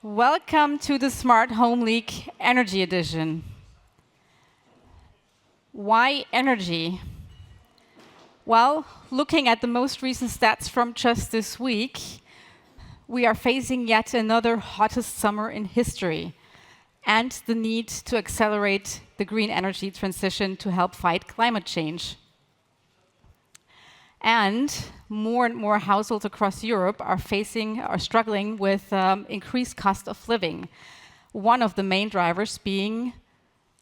Welcome to the Smart Home League Energy Edition. Why energy? Well, looking at the most recent stats from just this week, we are facing yet another hottest summer in history and the need to accelerate the green energy transition to help fight climate change. And more households across Europe are struggling with increased cost of living. One of the main drivers being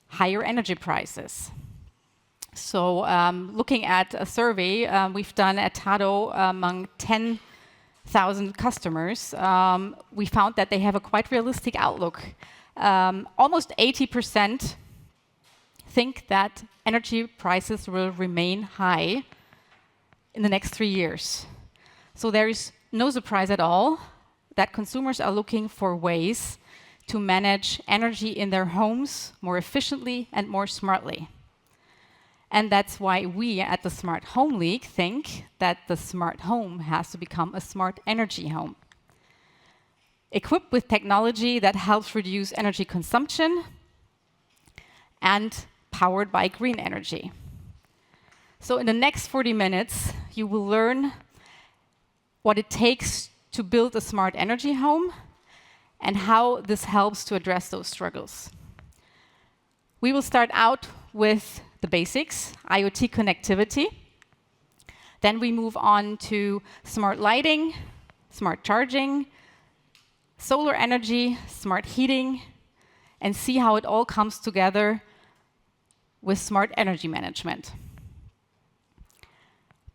higher energy prices. So looking at a survey we've done at Tado among 10,000 customers, we found that they have a quite realistic outlook. Almost 80% think that energy prices will remain high in the next 3 years. So there is no surprise at all that consumers are looking for ways to manage energy in their homes more efficiently and more smartly. And that's why we at the Smart Home League think that the smart home has to become a smart energy home. Equipped with technology that helps reduce energy consumption and powered by green energy. So in the next 40 minutes, you will learn what it takes to build a smart energy home and how this helps to address those struggles. We will start out with the basics, IoT connectivity. Then we move on to smart lighting, smart charging, solar energy, smart heating, and see how it all comes together with smart energy management.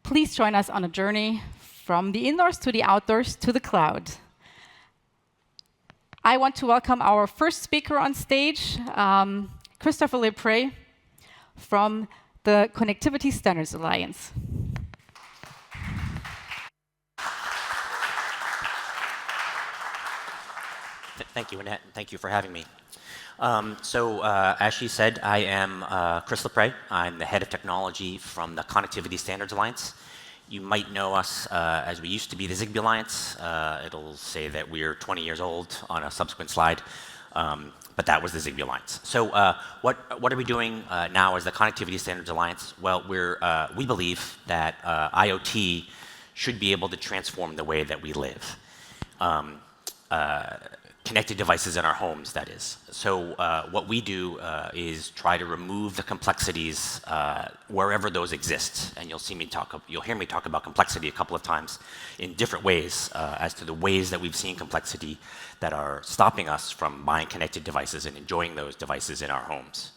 Please join us on a journey from the indoors to the outdoors to the cloud. I want to welcome our first speaker on stage, Christopher Lepre from the Connectivity Standards Alliance. Thank you, Annette, and thank you for having me. As she said, I am Chris Lepre. I'm the head of technology from the Connectivity Standards Alliance. You might know us as we used to be the Zigbee Alliance. It'll say that we're 20 years old on a subsequent slide, but that was the Zigbee Alliance. So what are we doing now as the Connectivity Standards Alliance? Well, we believe that IoT should be able to transform the way that we live. Connected devices in our homes, that is. So what we do is try to remove the complexities wherever those exist. And you'll hear me talk about complexity a couple of times in different ways as to the ways that we've seen complexity that are stopping us from buying connected devices and enjoying those devices in our homes.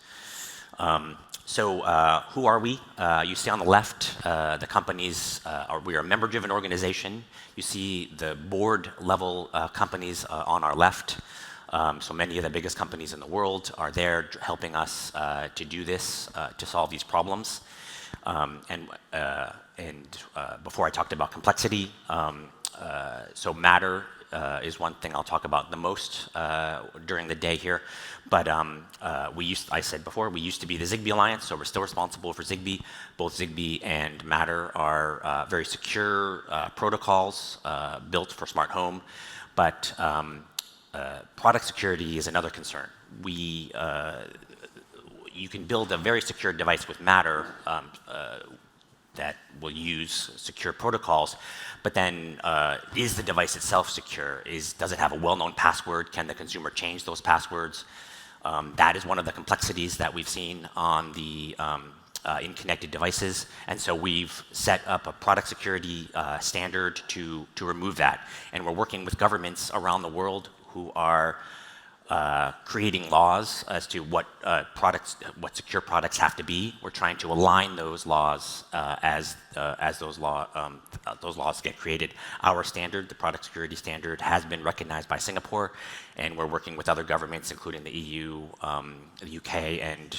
Who are we? You see on the left, the companies, we are a member-driven organization. You see the board-level companies on our left. So many of the biggest companies in the world are there helping us to do this, to solve these problems. Before I talked about complexity, so matter is one thing I'll talk about the most during the day here. But I said before, we used to be the Zigbee Alliance, so we're still responsible for Zigbee. Both Zigbee and Matter are very secure protocols built for smart home. But product security is another concern. You can build a very secure device with Matter that will use secure protocols, but then is the device itself secure? Does it have a well-known password? Can the consumer change those passwords? That is one of the complexities that we've seen on in connected devices, and so we've set up a product security standard to remove that. And we're working with governments around the world who are creating laws as to what secure products have to be. We're trying to align those laws as those laws get created. Our standard, the product security standard, has been recognized by Singapore, and we're working with other governments, including the EU, the UK, and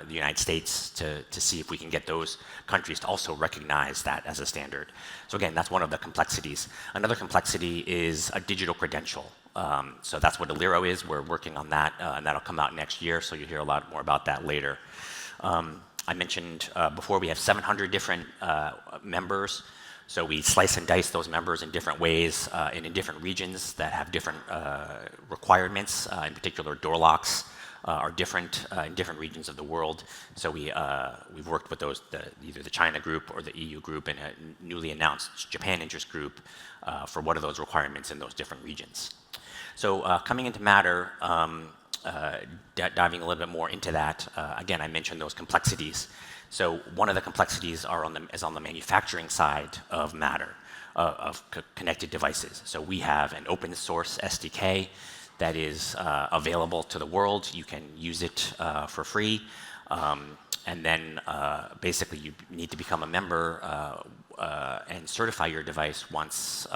the United States, to see if we can get those countries to also recognize that as a standard. So again, that's one of the complexities. Another complexity is a digital credential. So that's what Aliro is. We're working on that, and that'll come out next year, so you'll hear a lot more about that later. I mentioned before we have 700 different members. So we slice and dice those members in different ways and in different regions that have different requirements. In particular, door locks are different in different regions of the world. So we've worked with those, either the China group or the EU group and a newly announced Japan interest group for what are those requirements in those different regions. So coming into Matter, diving a little bit more into that, again, I mentioned those complexities. So one of the complexities is on the manufacturing side of Matter, of connected devices. So we have an open source SDK that is available to the world. You can use it for free. And then basically you need to become a member and certify your device once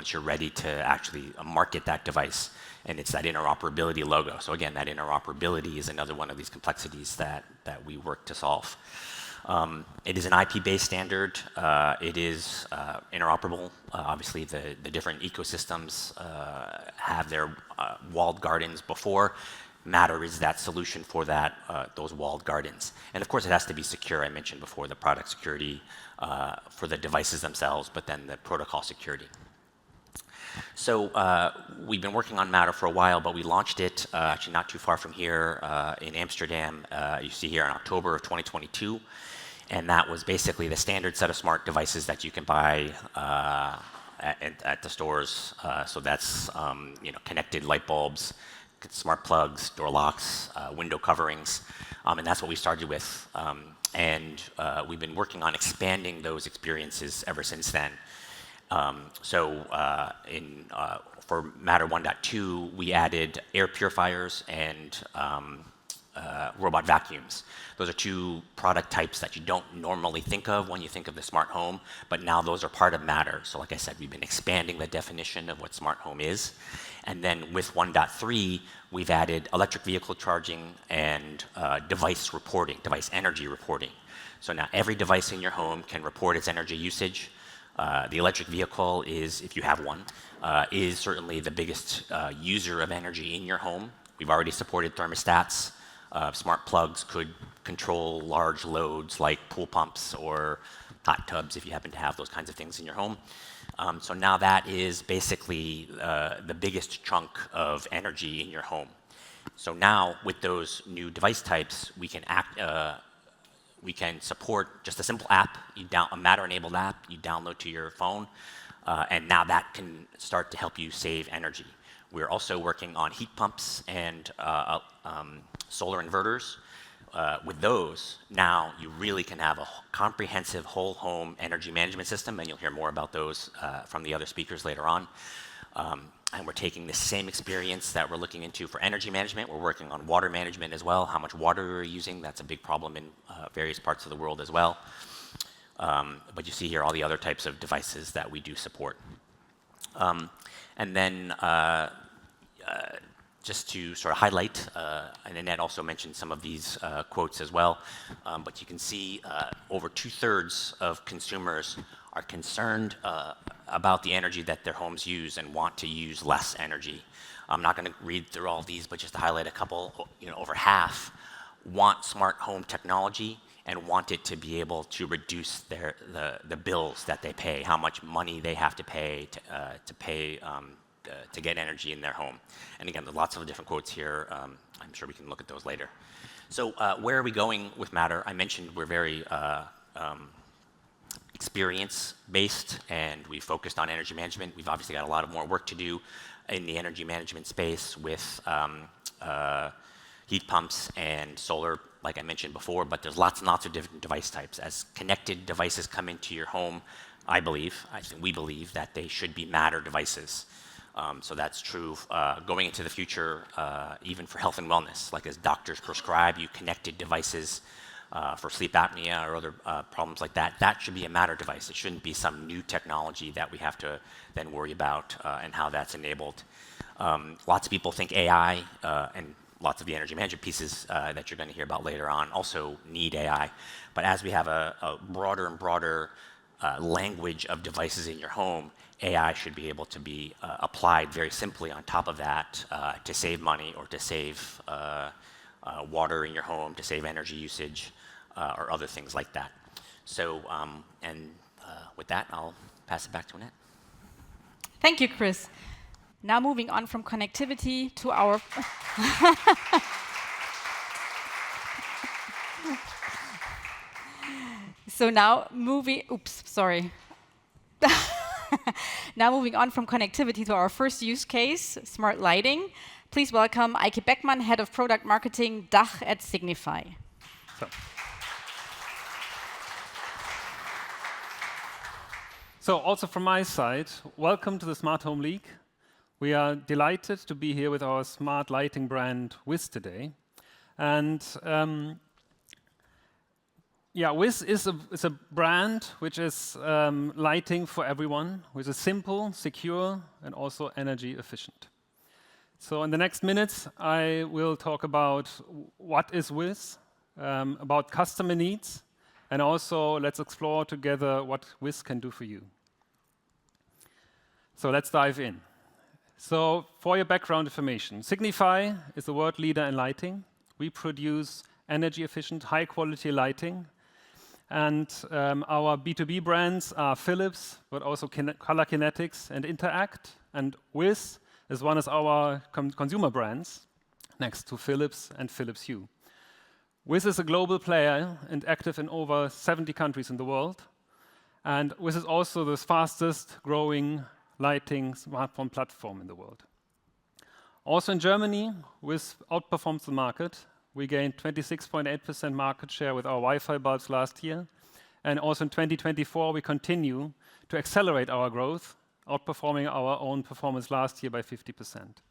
you're ready to actually market that device. And it's that interoperability logo. So again, that interoperability is another one of these complexities that we work to solve. It is an IP-based standard. It is interoperable. Obviously, the different ecosystems have their walled gardens before. Matter is that solution for that, those walled gardens. And of course, it has to be secure. I mentioned before the product security for the devices themselves, but then the protocol security. So we've been working on Matter for a while, but we launched it actually not too far from here in Amsterdam. You see here in October of 2022. And that was basically the standard set of smart devices that you can buy at the stores. So that's connected light bulbs, smart plugs, door locks, window coverings. And that's what we started with. And we've been working on expanding those experiences ever since then. For Matter 1.2, we added air purifiers and robot vacuums. Those are two product types that you don't normally think of when you think of the smart home, but now those are part of Matter. So like I said, we've been expanding the definition of what smart home is. And then with 1.3, we've added electric vehicle charging and device reporting, device energy reporting. So now every device in your home can report its energy usage. The electric vehicle is, if you have one, is certainly the biggest user of energy in your home. We've already supported thermostats. Smart plugs could control large loads like pool pumps or hot tubs if you happen to have those kinds of things in your home. So now that is basically the biggest chunk of energy in your home. So now with those new device types, we can support just a simple app, a Matter-enabled app you download to your phone, and now that can start to help you save energy. We're also working on heat pumps and solar inverters. With those, now you really can have a comprehensive whole home energy management system, and you'll hear more about those from the other speakers later on. And we're taking the same experience that we're looking into for energy management. We're working on water management as well, how much water we're using. That's a big problem in various parts of the world as well. But you see here all the other types of devices that we do support. And then just to sort of highlight, and Annette also mentioned some of these quotes as well, but you can see over 2/3 of consumers are concerned about the energy that their homes use and want to use less energy. I'm not going to read through all these, but just to highlight a couple, over half want smart home technology and want it to be able to reduce the bills that they pay, how much money they have to pay to get energy in their home. And again, there's lots of different quotes here. I'm sure we can look at those later. So where are we going with Matter? I mentioned we're very experience-based, and we focused on energy management. We've obviously got a lot of more work to do in the energy management space with heat pumps and solar, like I mentioned before, but there's lots and lots of different device types. As connected devices come into your home, I think we believe that they should be Matter devices. So that's true going into the future, even for health and wellness, like as doctors prescribe you connected devices for sleep apnea or other problems like that. That should be a Matter device. It shouldn't be some new technology that we have to then worry about and how that's enabled. Lots of people think AI and lots of the energy management pieces that you're going to hear about later on also need AI. But as we have a broader and broader language of devices in your home, AI should be able to be applied very simply on top of that to save money or to save water in your home, to save energy usage, or other things like that. So, with that, I'll pass it back to Annette. Thank you, Chris. Now moving on from connectivity to our... So now now moving on from connectivity to our first use case, smart lighting. Please welcome Eike Beckmann, Head of Product Marketing DACH at Signify. So also from my side, welcome to the Smart Home League. We are delighted to be here with our smart lighting brand, Wiz, today. And Wiz is a brand which is lighting for everyone, which is simple, secure, and also energy efficient. So in the next minutes, I will talk about what is Wiz, about customer needs, and also let's explore together what Wiz can do for you. So let's dive in. So for your background information, Signify is the world leader in lighting. We produce energy efficient, high quality lighting. And our B2B brands are Philips, but also Color Kinetics and Interact. And Wiz is one of our consumer brands next to Philips and Philips Hue. Wiz is a global player and active in over 70 countries in the world. And Wiz is also the fastest growing lighting smartphone platform in the world. Also in Germany, Wiz outperforms the market. We gained 26.8% market share with our Wi-Fi bulbs last year. And also in 2024, we continue to accelerate our growth, outperforming our own performance last year by 50%.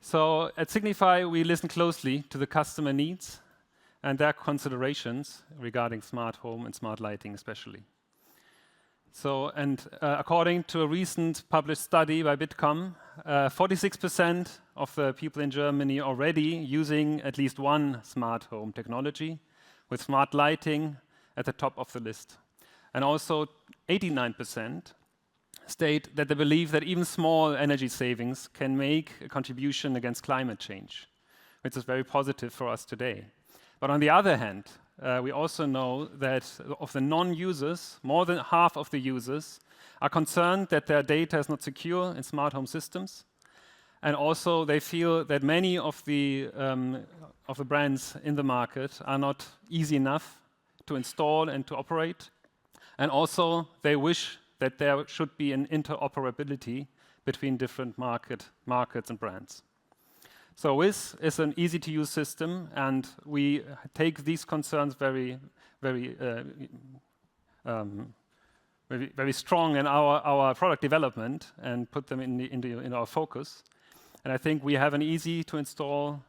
So at Signify, we listen closely to the customer needs and their considerations regarding smart home and smart lighting especially. So, according to a recent published study by Bitkom, 46% of the people in Germany already using at least one smart home technology, with smart lighting at the top of the list. And also 89% state that they believe that even small energy savings can make a contribution against climate change, which is very positive for us today. But on the other hand, we also know that of the non-users, more than half of the users are concerned that their data is not secure in smart home systems. And also they feel that many of the brands in the market are not easy enough to install and to operate. And also they wish that there should be an interoperability between different markets and brands. So Wiz is an easy-to-use system, and we take these concerns very strong in our product development and put them in our focus. And I think we have an easy-to-install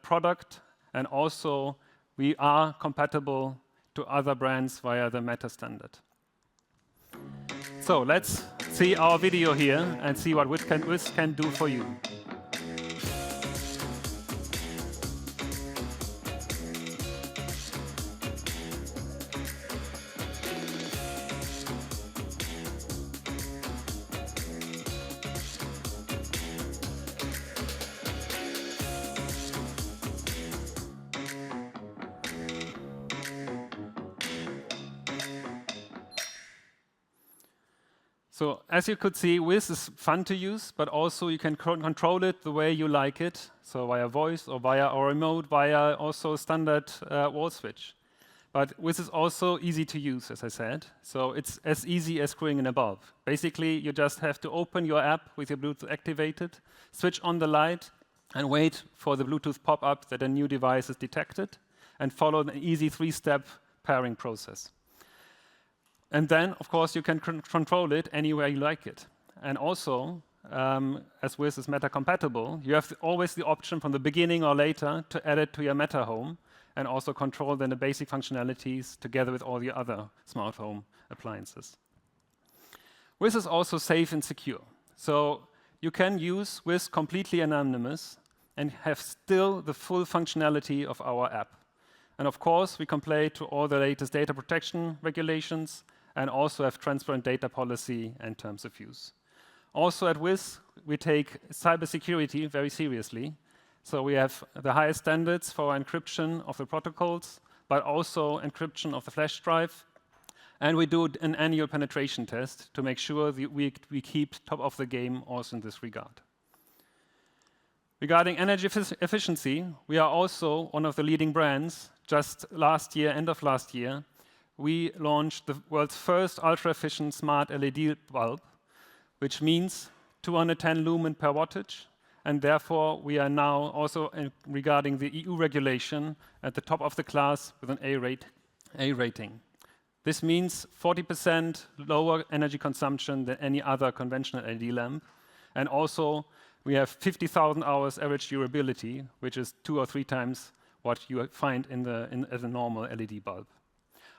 product, and also we are compatible to other brands via the Meta standard. So let's see our video here and see what Wiz can do for you. So as you could see, Wiz is fun to use, but also you can control it the way you like it. So via voice or via our remote, via also standard wall switch. But Wiz is also easy to use, as I said. So it's as easy as screwing in a bulb. Basically, you just have to open your app with your Bluetooth activated, switch on the light, and wait for the Bluetooth pop-up that a new device is detected, and follow an easy 3-step pairing process. And then, of course, you can control it anywhere you like it. And also, as Wiz is Meta compatible, you have always the option from the beginning or later to add it to your Meta home and also control then the basic functionalities together with all the other smart home appliances. Wiz is also safe and secure. So you can use Wiz completely anonymous and have still the full functionality of our app. And of course, we comply to all the latest data protection regulations and also have transparent data policy and terms of use. Also at Wiz, we take cybersecurity very seriously. So we have the highest standards for encryption of the protocols, but also encryption of the flash drive. And we do an annual penetration test to make sure that we keep top of the game also in this regard. Regarding energy efficiency, we are also one of the leading brands. Just last year, end of last year, we launched the world's first ultra-efficient smart LED bulb, which means 210 lumen per wattage, and therefore we are now also, regarding the EU regulation, at the top of the class with an A rating. This means 40% lower energy consumption than any other conventional LED lamp, and also we have 50,000 hours average durability, which is 2 or 3 times what you find as a normal LED bulb.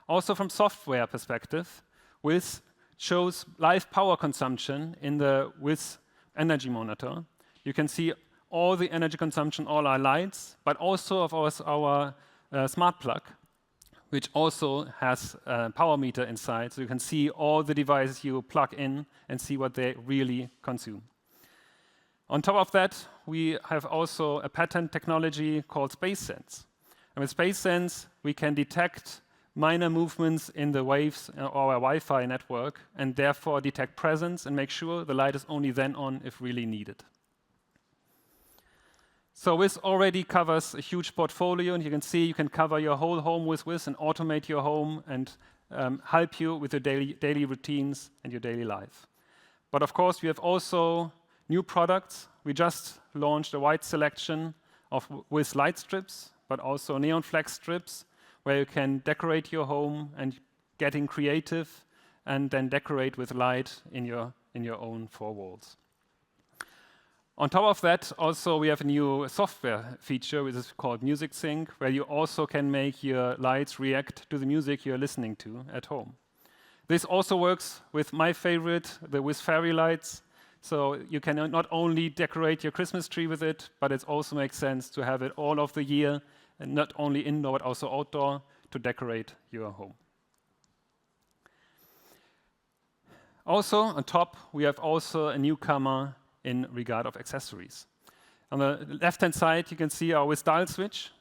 Also from software perspective, WIS shows live power consumption in the WIS energy monitor. You can see all the energy consumption, all our lights, but also of our smart plug, which also has a power meter inside, so you can see all the devices you plug in and see what they really consume. On top of that, we have also a patent technology called SpaceSense. And with SpaceSense, we can detect minor movements in the waves or our Wi-Fi network, and therefore detect presence and make sure the light is only then on if really needed. So WIS already covers a huge portfolio, and you can see you can cover your whole home with WIS and automate your home and help you with your daily routines and your daily life. But of course, we have also new products. We just launched a wide selection of WIS light strips, but also neon flex strips, where you can decorate your home and getting creative and then decorate with light in your own 4 walls. On top of that, also we have a new software feature which is called Music Sync, where you also can make your lights react to the music you're listening to at home. This also works with my favorite, the WIS fairy lights. So you can not only decorate your Christmas tree with it, but it also makes sense to have it all of the year, and not only indoor, but also outdoor, to decorate your home. Also, on top, we have also a newcomer in regard of accessories. On the left-hand side, you can see our WIS dial switch.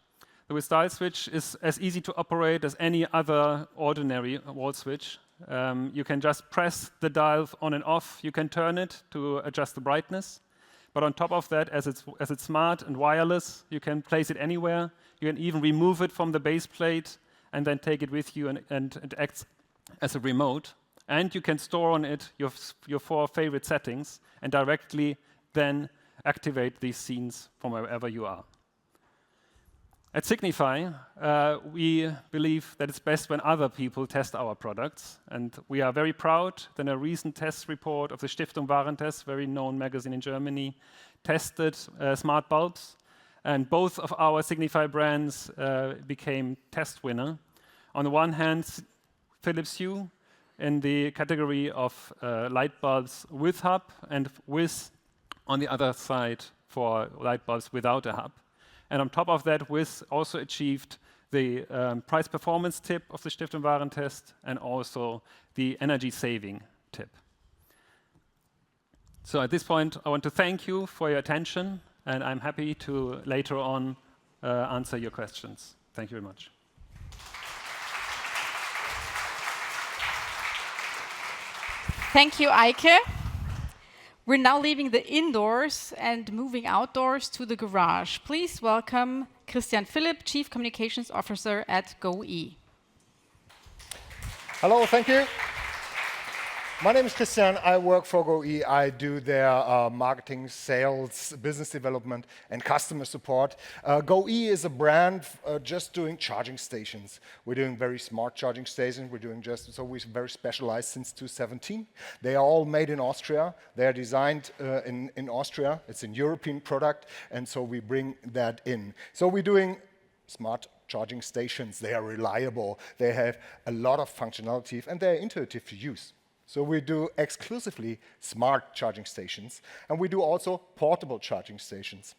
The WIS dial switch is as easy to operate as any other ordinary wall switch. You can just press the dial on and off. You can turn it to adjust the brightness. But on top of that, as it's smart and wireless, you can place it anywhere. You can even remove it from the base plate and then take it with you, and it acts as a remote. And you can store on it your 4 favorite settings and directly then activate these scenes from wherever you are. At Signify, we believe that it's best when other people test our products. And we are very proud that a recent test report of the Stiftung Warentest, very known magazine in Germany, tested smart bulbs. And both of our Signify brands became test winner. On the one hand, Philips Hue in the category of light bulbs with hub, and WIS on the other side for light bulbs without a hub. And on top of that, WIS also achieved the price performance tip of the Stiftung Warentest and also the energy saving tip. So at this point, I want to thank you for your attention, and I'm happy to later on answer your questions. Thank you very much. Thank you, Eike. We're now leaving the indoors and moving outdoors to the garage. Please welcome Christian Philipp, Chief Communications Officer at GoE. Hello, thank you. My name is Christian. I work for GoE. I do their marketing, sales, business development, and customer support. GoE is a brand just doing charging stations. We're doing very smart charging stations. We're very specialized since 2017. They are all made in Austria. They are designed in Austria. It's a European product, and so we bring that in. So we're doing smart charging stations. They are reliable. They have a lot of functionality, and they're intuitive to use. So we do exclusively smart charging stations, and we do also portable charging stations.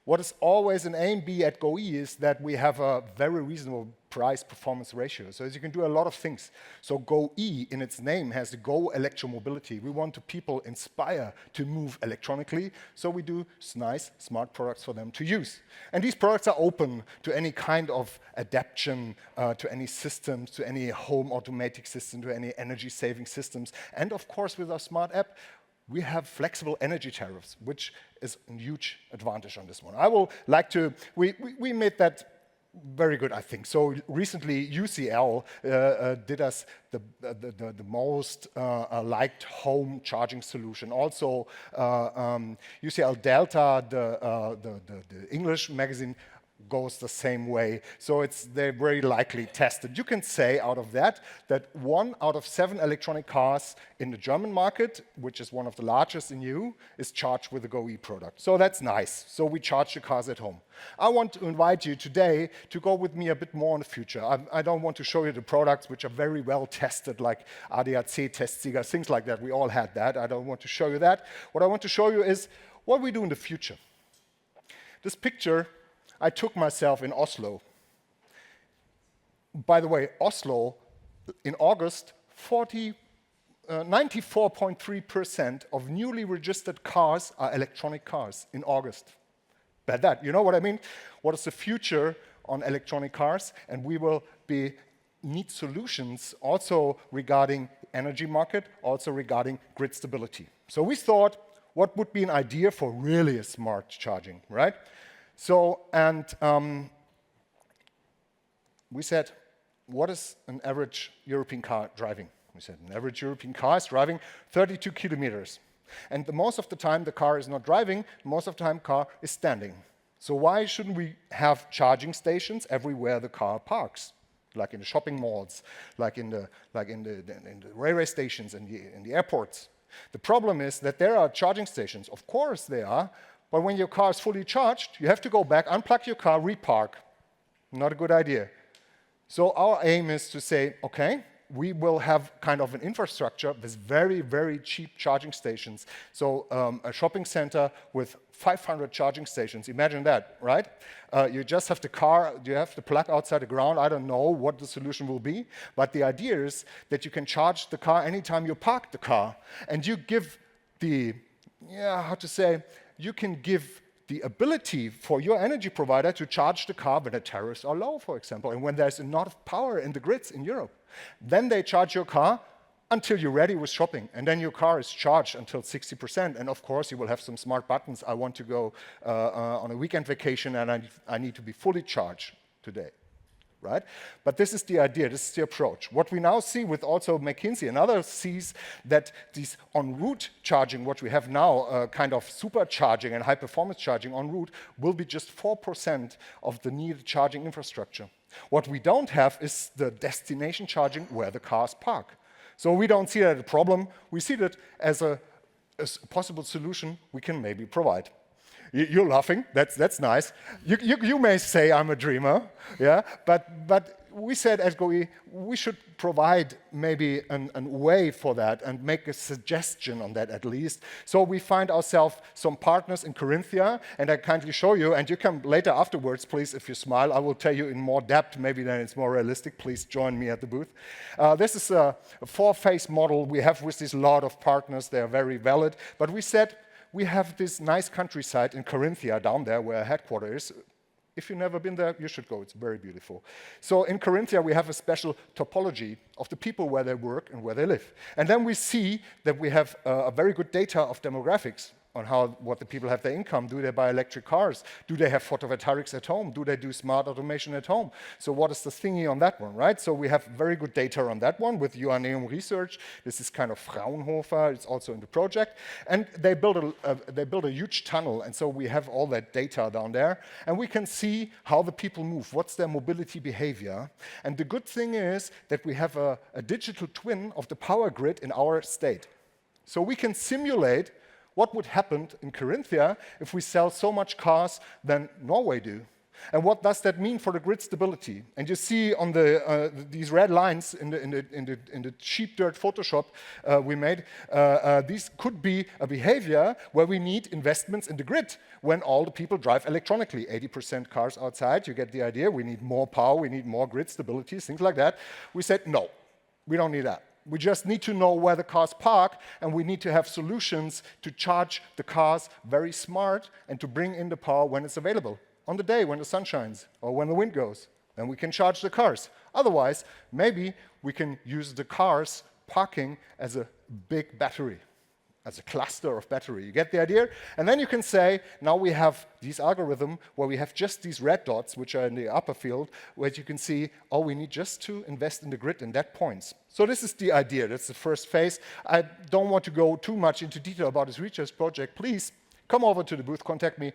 what is always an A and B at GoE is that we have a very reasonable price-performance ratio. So as you can do a lot of things. So GoE, in its name, has the Go electromobility. We want to people inspire to move electronically, so we do nice, smart products for them to use. And these products are open to any kind of adaptation, to any systems, to any home automatic system, to any energy-saving systems. And of course, with our smart app, we have flexible energy tariffs, which is a huge advantage on this one. I will like to, we made that very good, I think. So recently, UCL did us the most liked home charging solution. Also, UCL Delta, the English magazine, goes the same way. So they're very likely tested. You can say out of that 1 out of 7 electronic cars in the German market, which is one of the largest in EU, is charged with a GoE product. So that's nice. So we charge the cars at home. I want to invite you today to go with me a bit more in the future. I don't want to show you the products which are very well tested, like ADAC, Testsieger, things like that. We all had that. I don't want to show you that. What I want to show you is what we do in the future. This picture I took myself in Oslo. By the way, Oslo, in August, 94.3% of newly registered cars are electronic cars in August. Bad that, you know what I mean? What is the future on electronic cars? And we will need solutions also regarding energy market, also regarding grid stability. So we thought, what would be an idea for really a smart charging, right? So, and we said, what is an average European car driving? We said, an average European car is driving 32 kilometers. And most of the time, the car is not driving. Most of the time, car is standing. So why shouldn't we have charging stations everywhere the car parks? Like in the shopping malls, like in the railway stations and in the airports. The problem is that there are charging stations. Of course they are. But when your car is fully charged, you have to go back, unplug your car, repark. Not a good idea. So our aim is to say, okay, we will have kind of an infrastructure with very, very cheap charging stations. So a shopping center with 500 charging stations. Imagine that, right? You just have the car, you have the plug outside the ground. I don't know what the solution will be. But the idea is that you can charge the car anytime you park the car. And you give the, you can give the ability for your energy provider to charge the car when the tariffs are low, for example, and when there's enough power in the grids in Europe. Then they charge your car until you're ready with shopping, and then your car is charged until 60%. And of course, you will have some smart buttons. I want to go on a weekend vacation, and I need to be fully charged today. Right? But this is the idea, this is the approach. What we now see with also McKinsey and others sees that these en route charging, what we have now, kind of supercharging and high performance charging en route, will be just 4% of the needed charging infrastructure. What we don't have is the destination charging where the cars park. So we don't see that as a problem, we see that as a possible solution we can maybe provide. You're laughing. That's nice. You may say I'm a dreamer, yeah. But we said at GoE we should provide maybe a way for that and make a suggestion on that at least. So we find ourselves some partners in Corinthia, and I kindly show you. And you can later afterwards, please, if you smile, I will tell you in more depth. Maybe then it's more realistic. Please join me at the booth. This is a 4-phase model we have with this lot of partners. They are very valid. But we said, we have this nice countryside in Corinthia down there where our headquarters is. If you've never been there, you should go. It's very beautiful. So in Corinthia, we have a special topology of the people where they work and where they live. And then we see that we have a very good data of demographics on what the people have their income. Do they buy electric cars? Do they have photovoltaics at home? Do they do smart automation at home? So what is the thingy on that one, right? So we have very good data on that one with Joanneum Research. This is kind of Fraunhofer. It's also in the project. And they built a huge tunnel, and so we have all that data down there. And we can see how the people move. What's their mobility behavior? And the good thing is that we have a digital twin of the power grid in our state. So we can simulate what would happen in Corinthia if we sell so much cars than Norway do. And what does that mean for the grid stability? And you see on these red lines in the cheap dirt Photoshop we made, these could be a behavior where we need investments in the grid when all the people drive electronically. 80% cars outside, you get the idea. We need more power, we need more grid stability, things like that. We said, no, we don't need that. We just need to know where the cars park, and we need to have solutions to charge the cars very smart and to bring in the power when it's available. On the day when the sun shines or when the wind goes, then we can charge the cars. Otherwise, maybe we can use the cars parking as a big battery, as a cluster of battery. You get the idea? And then you can say, now we have this algorithm where we have just these red dots, which are in the upper field, where you can see, oh, we need just to invest in the grid in that points. So this is the idea. That's the first phase. I don't want to go too much into detail about this research project. Please come over to the booth, contact me.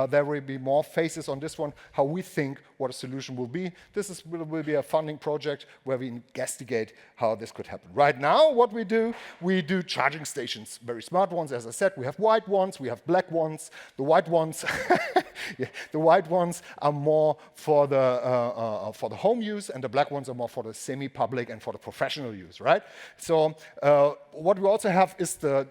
There will be more phases on this one, how we think what a solution will be. This will be a funding project where we investigate how this could happen. Right now, what we do charging stations, very smart ones. As I said, we have white ones, we have black ones. The white ones, the white ones are more for the home use, and the black ones are more for the semi-public and for the professional use, right? So what we also have is the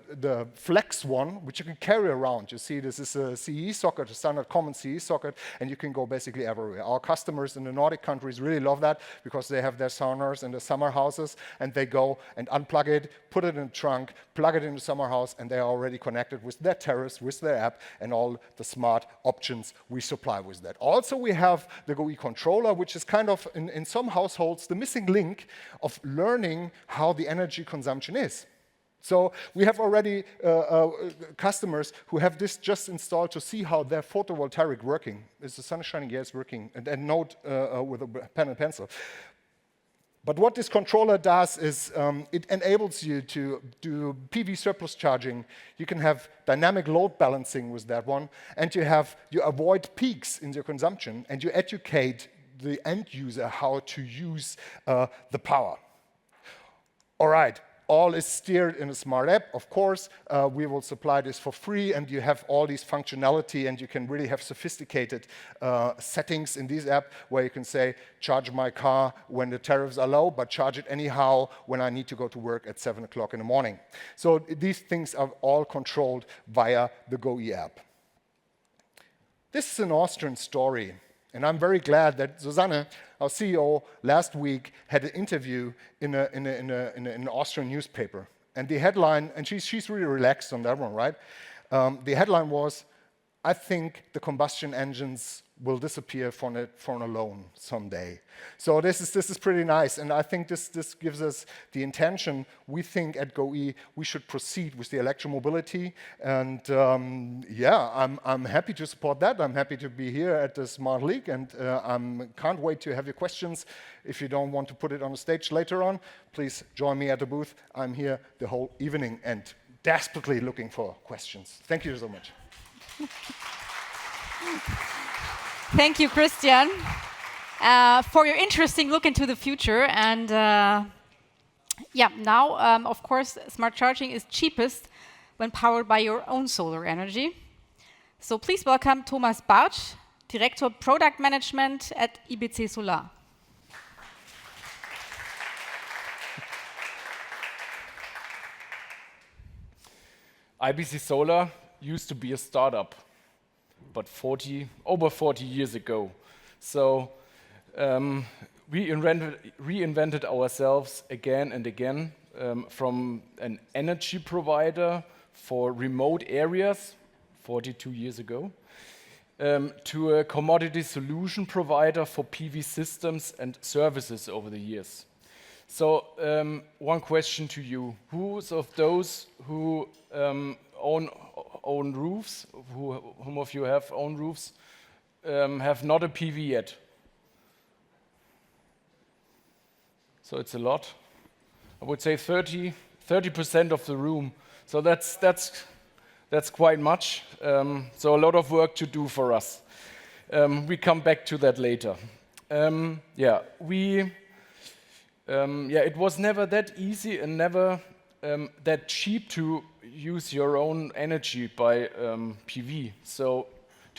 flex one, which you can carry around. You see, this is a CE socket, a standard common CE socket, and you can go basically everywhere. Our customers in the Nordic countries really love that because they have their saunas in the summer houses, and they go and unplug it, put it in the trunk, plug it in the summer house, and they are already connected with their terrace, with their app, and all the smart options we supply with that. Also, we have the GoE controller, which is kind of, in some households, the missing link of learning how the energy consumption is. So we have already customers who have this just installed to see how their photovoltaic working. Is the sun shining? Yeah, it's working. And note with a pen and pencil. But what this controller does is it enables you to do PV surplus charging. You can have dynamic load balancing with that one, and you avoid peaks in your consumption, and you educate the end user how to use the power. All right. All is steered in a smart app. Of course, we will supply this for free, and you have all these functionality, and you can really have sophisticated settings in this app where you can say, charge my car when the tariffs are low, but charge it anyhow when I need to go to work at 7 o'clock in the morning. So these things are all controlled via the GoE app. This is an Austrian story. And I'm very glad that Susanne, our CEO, last week had an interview in an Austrian newspaper. And the headline, and she's really relaxed on that one, right? The headline was, I think the combustion engines will disappear from alone someday. So this is pretty nice, and I think this gives us the intention. We think at GoE we should proceed with the electromobility, and I'm happy to support that. I'm happy to be here at the Smart League, and I can't wait to have your questions. If you don't want to put it on the stage later on, please join me at the booth. I'm here the whole evening and desperately looking for questions. Thank you so much. Thank you, Christian, for your interesting look into the future. And now, of course, smart charging is cheapest when powered by your own solar energy. So please welcome Thomas Bartsch, Director Product Management at IBC Solar. IBC Solar used to be a startup, but over 40 years ago. So we reinvented ourselves again and again from an energy provider for remote areas 42 years ago to a commodity solution provider for PV systems and services over the years. So one question to you: who's of those who own roofs, whom of you have own roofs, have not a PV yet? So it's a lot. I would say 30% of the room. So that's quite much. So a lot of work to do for us. We come back to that later. It was never that easy and never that cheap to use your own energy by PV. So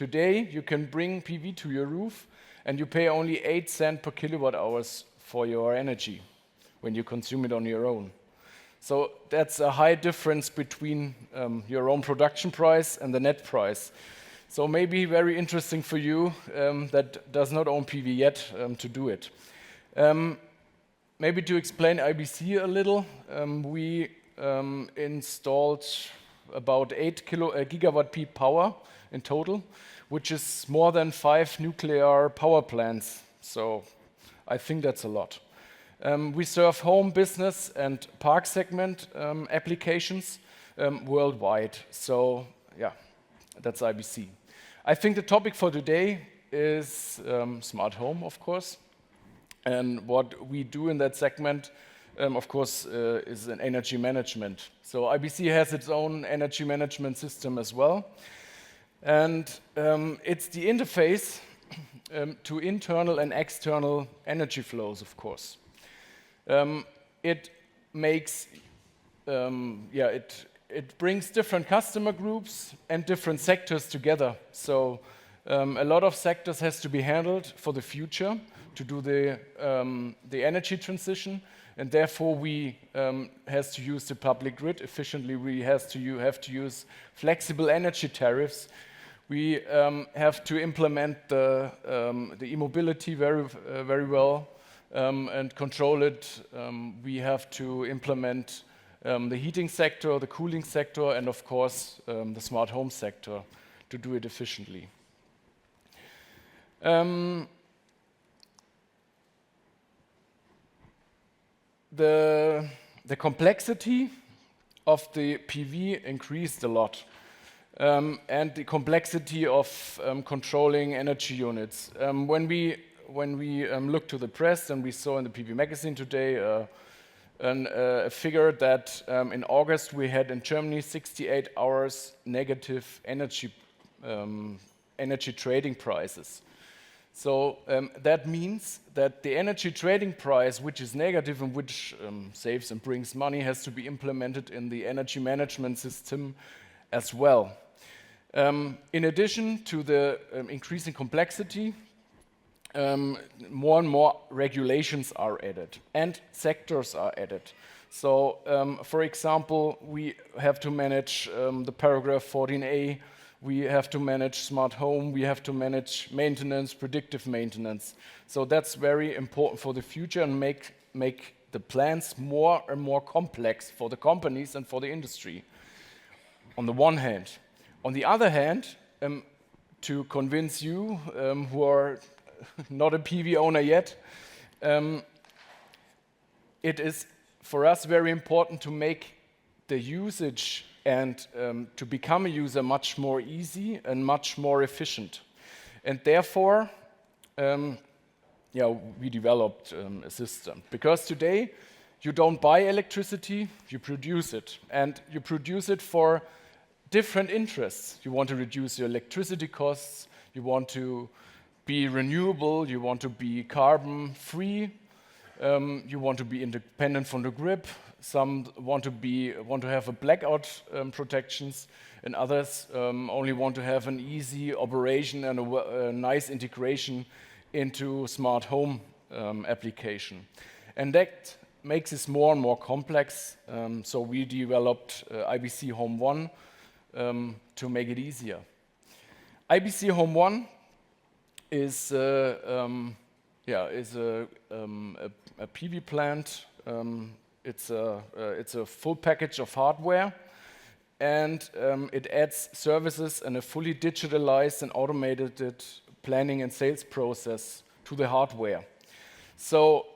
Today, you can bring PV to your roof, and you pay only 8 cents per kilowatt hours for your energy when you consume it on your own. So that's a high difference between your own production price and the net price. So maybe very interesting for you that does not own PV yet to do it. Maybe to explain IBC a little, we installed about 8 gigawatt peak power in total, which is more than 5 nuclear power plants. So I think that's a lot. We serve home, business, and park segment applications worldwide. So yeah, that's IBC. I think the topic for today is smart home, of course. And what we do in that segment, of course, is an energy management. So IBC has its own energy management system as well. And it's the interface to internal and external energy flows, of course. It makes, it brings different customer groups and different sectors together. So a lot of sectors has to be handled for the future to do the energy transition, and therefore we has to use the public grid efficiently. We have to use flexible energy tariffs. We have to implement the e-mobility very well. And control it. We have to implement the heating sector, the cooling sector, and of course the smart home sector to do it efficiently. The complexity of the PV increased a lot, and the complexity of controlling energy units. When we look to the press, and we saw in the PV magazine today a figure that in August we had in Germany 68 hours negative energy trading prices. So that means that the energy trading price, which is negative and which saves and brings money, has to be implemented in the energy management system as well. In addition to the increasing complexity, more and more regulations are added and sectors are added. So, for example, we have to manage the paragraph 14a, we have to manage smart home, we have to manage maintenance, predictive maintenance. So that's very important for the future and make the plans more and more complex for the companies and for the industry, on the one hand. On the other hand, to convince you who are not a PV owner yet, it is for us very important to make the usage and to become a user much more easy and much more efficient. And therefore, we developed a system. Because today, you don't buy electricity, you produce it. And you produce it for different interests. You want to reduce your electricity costs, you want to be renewable, you want to be carbon free, you want to be independent from the grid. Some want to have a blackout protections, and others only want to have an easy operation and a nice integration into smart home application. And that makes it more and more complex. So we developed IBC Home 1 to make it easier. IBC Home 1 is a PV plant. It's a full package of hardware, and it adds services and a fully digitalized and automated planning and sales process to the hardware. So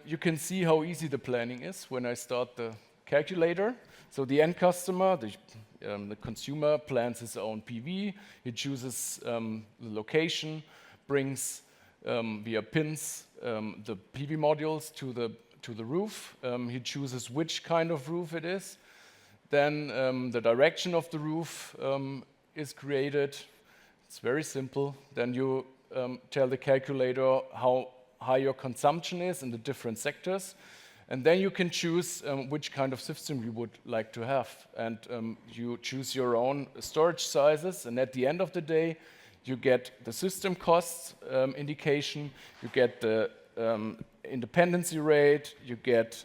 you can see how easy the planning is when I start the calculator. So the end customer, the consumer, plans his own PV. He chooses the location, brings via pins the PV modules to the roof. He chooses which kind of roof it is. Then the direction of the roof is created. It's very simple. Then you tell the calculator how high your consumption is in the different sectors. And then you can choose which kind of system you would like to have. And you choose your own storage sizes. And at the end of the day, you get the system costs indication, you get the independency rate, you get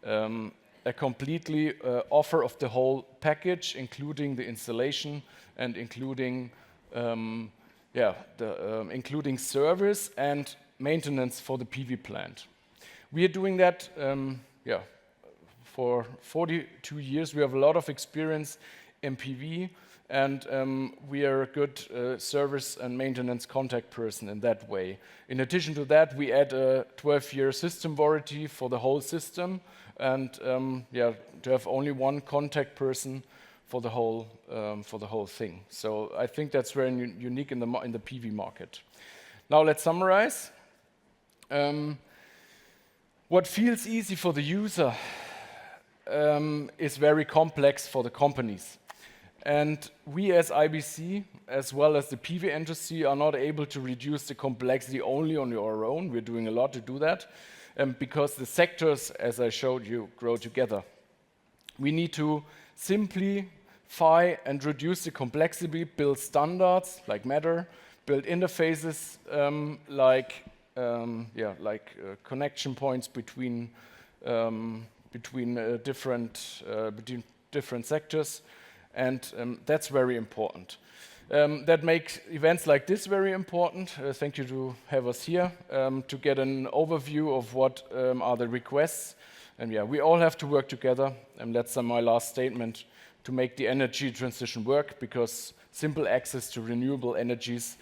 a completely offer of the whole package, including the installation and including including service and maintenance for the PV plant. We are doing that for 42 years. We have a lot of experience in PV, and we are a good service and maintenance contact person in that way. In addition to that, we add a 12-year system warranty for the whole system, and to have only one contact person for the whole thing. So I think that's very unique in the PV market. Now let's summarize. What feels easy for the user is very complex for the companies. And we as IBC, as well as the PV industry, are not able to reduce the complexity only on our own. We're doing a lot to do that, because the sectors, as I showed you, grow together. We need to simplify and reduce the complexity, build standards like Matter, build interfaces like connection points between different sectors, and that's very important. That makes events like this very important. Thank you to have us here to get an overview of what are the requests. And we all have to work together, and that's my last statement, to make the energy transition work, because simple access to renewable energies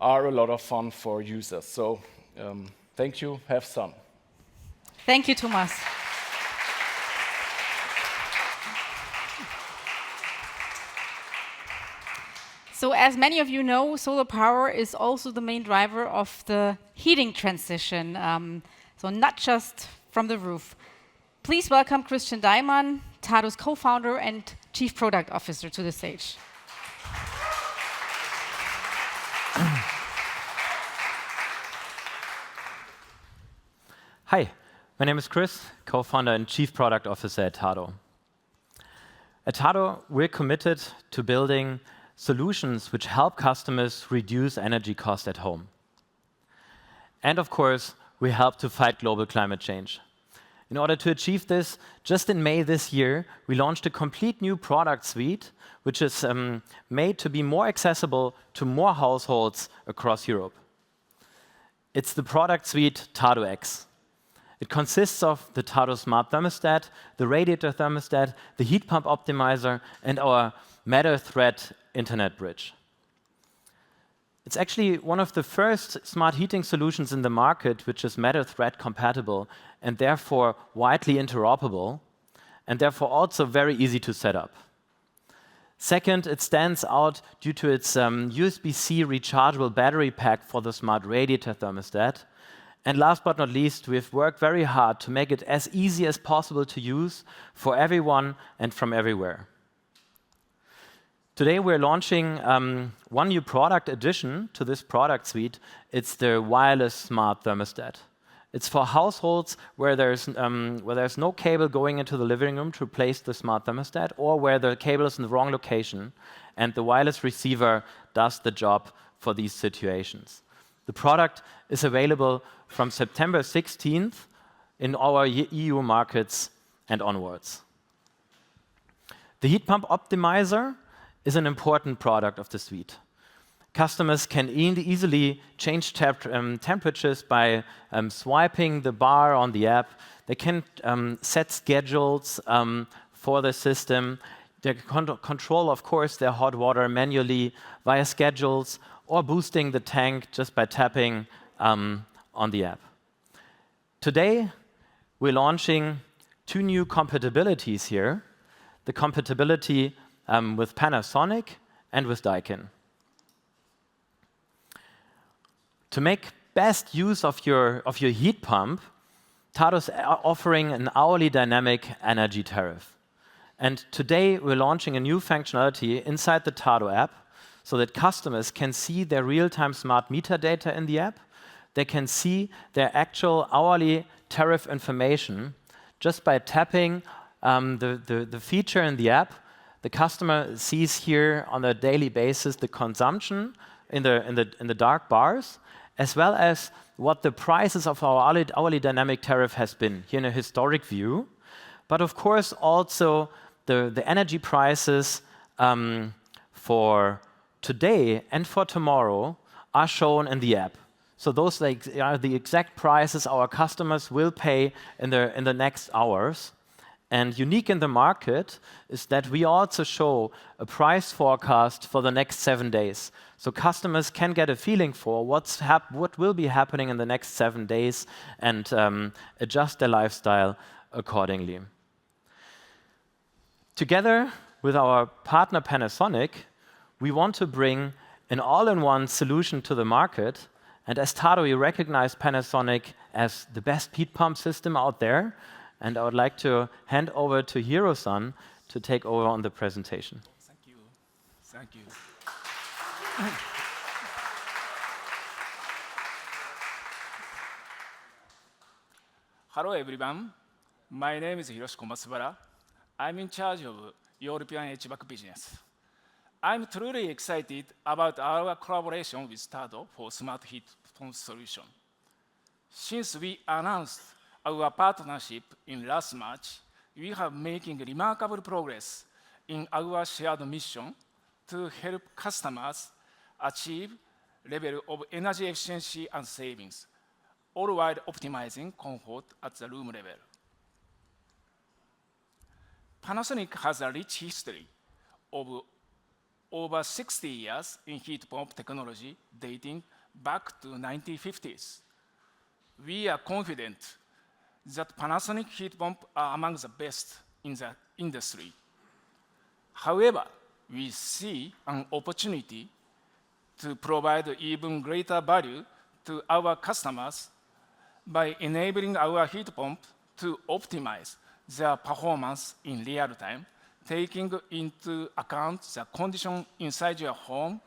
are a lot of fun for users. So thank you, have fun. Thank you, Thomas. So as many of you know, solar power is also the main driver of the heating transition, so not just from the roof. Please welcome Christian Daimann, tado's co-founder and Chief Product Officer, to the stage. Hi, my name is Chris, co-founder and Chief Product Officer at tado. At tado, we're committed to building solutions which help customers reduce energy costs at home. And of course, we help to fight global climate change. In order to achieve this, just in May this year, we launched a complete new product suite, which is made to be more accessible to more households across Europe. It's the product suite Tado X. It consists of the tado smart thermostat, the radiator thermostat, the heat pump optimizer, and our Matter thread internet bridge. It's actually one of the first smart heating solutions in the market which is Matter thread compatible and therefore widely interoperable, and therefore also very easy to set up. Second, it stands out due to its USB-C rechargeable battery pack for the smart radiator thermostat. And last but not least, we've worked very hard to make it as easy as possible to use for everyone and from everywhere. Today we're launching one new product addition to this product suite. It's the wireless smart thermostat. It's for households where there's no cable going into the living room to replace the smart thermostat, or where the cable is in the wrong location and the wireless receiver does the job for these situations. The product is available from September 16th in our EU markets and onwards. The heat pump optimizer is an important product of the suite. Customers can easily change temperatures by swiping the bar on the app. They can set schedules for the system. They can control, of course, their hot water manually via schedules, or boosting the tank just by tapping on the app. Today, we're launching 2 new compatibilities here. The compatibility with Panasonic and with Daikin. To make best use of your heat pump, tado's offering an hourly dynamic energy tariff. And today we're launching a new functionality inside the Tado app so that customers can see their real-time smart meter data in the app. They can see their actual hourly tariff information just by tapping the feature in the app. The customer sees here on a daily basis the consumption in the dark bars, as well as what the prices of our hourly dynamic tariff has been here in a historic view. But of course, also the energy prices for today and for tomorrow are shown in the app. So those are the exact prices our customers will pay in the next hours. And unique in the market is that we also show a price forecast for the next 7 days. So customers can get a feeling for what will be happening in the next 7 days and adjust their lifestyle accordingly. Together with our partner Panasonic, we want to bring an all-in-one solution to the market. And as tado, we recognize Panasonic as the best heat pump system out there. And I would like to hand over to Hiro-san to take over on the presentation. Thank you. Thank you. Hello, everyone. My name is Hiroshi Komatsubara. I'm in charge of European HVAC business. I'm truly excited about our collaboration with tado for smart heat pump solution. Since we announced our partnership in last March, we have making remarkable progress in our shared mission to help customers achieve level of energy efficiency and savings, all while optimizing comfort at the room level. Panasonic has a rich history of over 60 years in heat pump technology dating back to 1950s. We are confident that Panasonic heat pumps are among the best in the industry. However, we see an opportunity to provide even greater value to our customers by enabling our heat pump to optimize their performance in real time, taking into account the condition inside your home,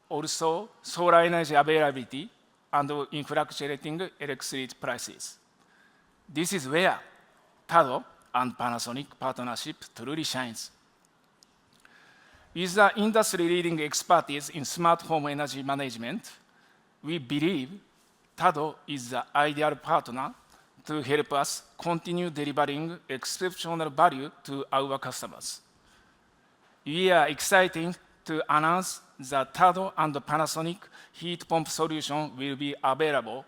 also solar energy availability, and fluctuating electricity prices. This is where tado and Panasonic partnership truly shines. With the industry-leading expertise in smart home energy management, we believe tado is the ideal partner to help us continue delivering exceptional value to our customers. We are excited to announce that tado and Panasonic heat pump solution will be available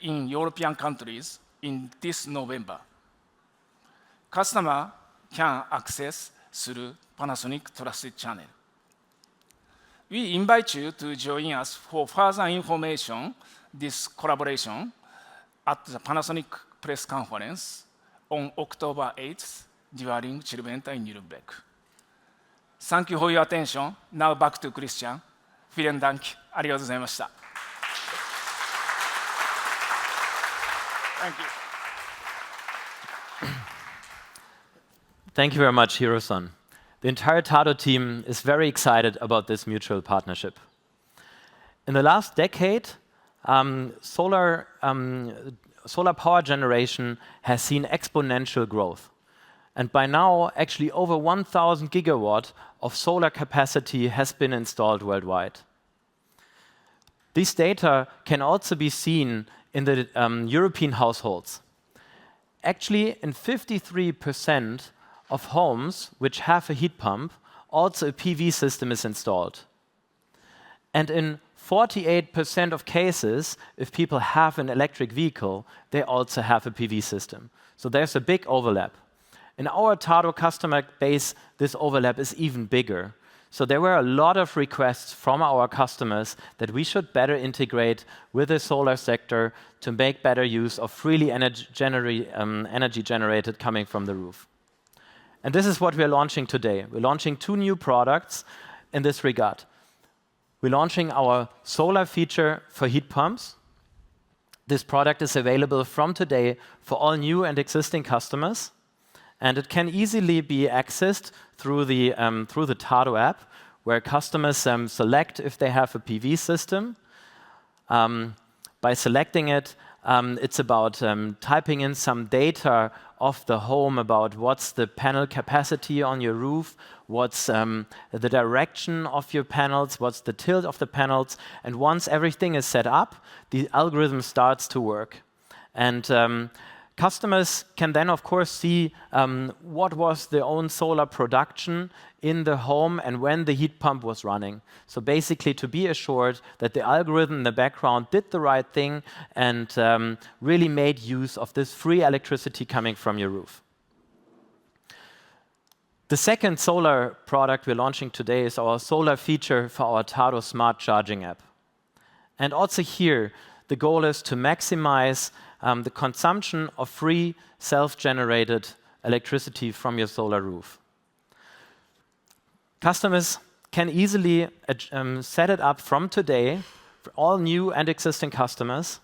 in European countries in this November. Customer can access through Panasonic Trusted Channel. We invite you to join us for further information this collaboration at the Panasonic press conference on October 8th during Chilventa in Nuremberg. Thank you for your attention. Now back to Christian. Vielen Dank. ありがとうございました。Thank you. Thank you very much, Hiro-san. The entire tado team is very excited about this mutual partnership. In the last decade, solar power generation has seen exponential growth. And by now, actually over 1,000 gigawatt of solar capacity has been installed worldwide. These data can also be seen in the European households. Actually, in 53% of homes which have a heat pump, also a PV system is installed. And in 48% of cases, if people have an electric vehicle, they also have a PV system. So there's a big overlap. In our tado customer base, this overlap is even bigger. So there were a lot of requests from our customers that we should better integrate with the solar sector to make better use of freely energy generated coming from the roof. And this is what we're launching today. We're launching 2 new products in this regard. We're launching our solar feature for heat pumps. This product is available from today for all new and existing customers. And it can easily be accessed through the tado app, where customers select if they have a PV system. By selecting it, it's about typing in some data of the home about what's the panel capacity on your roof, what's the direction of your panels, what's the tilt of the panels. And once everything is set up, the algorithm starts to work. And customers can then, of course, see what was their own solar production in the home and when the heat pump was running. So basically to be assured that the algorithm in the background did the right thing and really made use of this free electricity coming from your roof. The second solar product we're launching today is our solar feature for our tado smart charging app. And also here, the goal is to maximize the consumption of free self-generated electricity from your solar roof. Customers can easily set it up from today for all new and existing customers.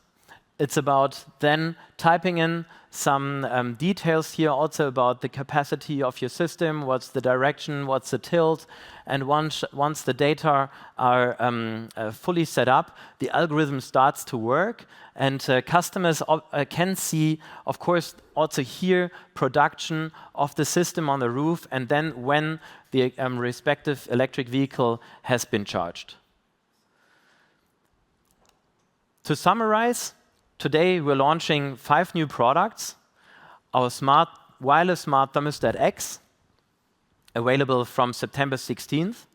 It's about then typing in some details here also about the capacity of your system, what's the direction, what's the tilt, and once the data are fully set up, the algorithm starts to work, and customers can see, of course, also here production of the system on the roof, and then when the respective electric vehicle has been charged. To summarize, today we're launching 5 new products. Our wireless smart thermostat X, available from September 16th.